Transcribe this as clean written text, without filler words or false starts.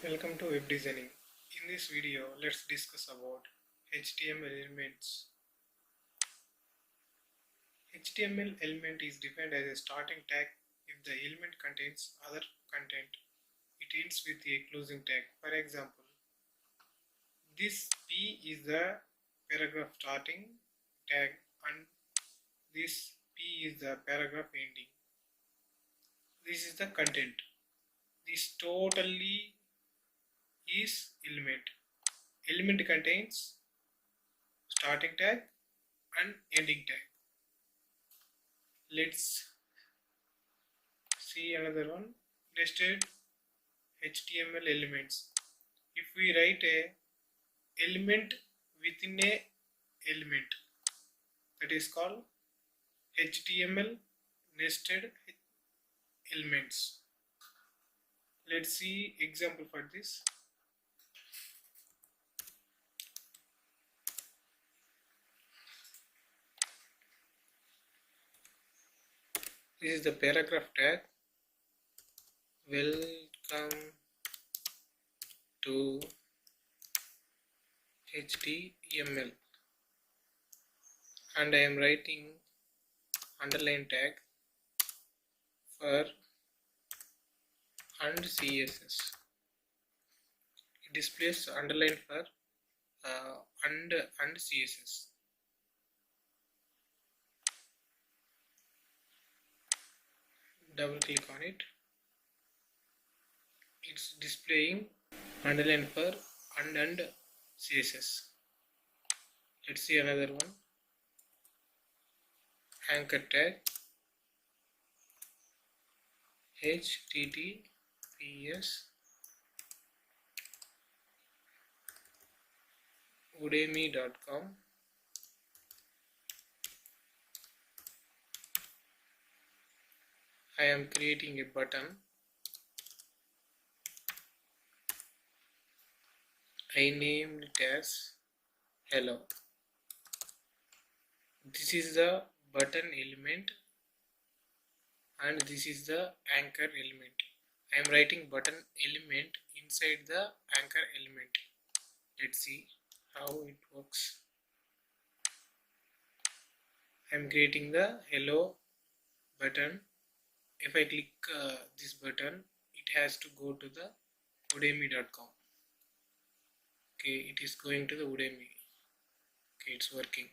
Welcome to web designing. In this video, let's discuss about HTML elements. HTML element is defined as a starting tag. If the element contains other content, it ends with a closing tag. For example, this P is the paragraph starting tag and this P is the paragraph ending. This is the content. This totally is element. Element contains starting tag and ending tag. Let's see another one. Nested HTML elements. If we write a element within a element, that is called HTML nested elements. Let's see example for this. This is the paragraph tag. Welcome to HTML, and I am writing underline tag for and CSS. It displays underline for and CSS. Double click on it. It's displaying underline for and CSS. Let's see another one. Anchor tag https udemy.com. I am creating a button. I named it as hello. This is the button element and this is the anchor element. I am writing button element inside the anchor element. Let's see how it works. I am creating the hello button. If I click this button, it has to go to the udemy.com. Okay, it is going to the Udemy. Okay, it's working.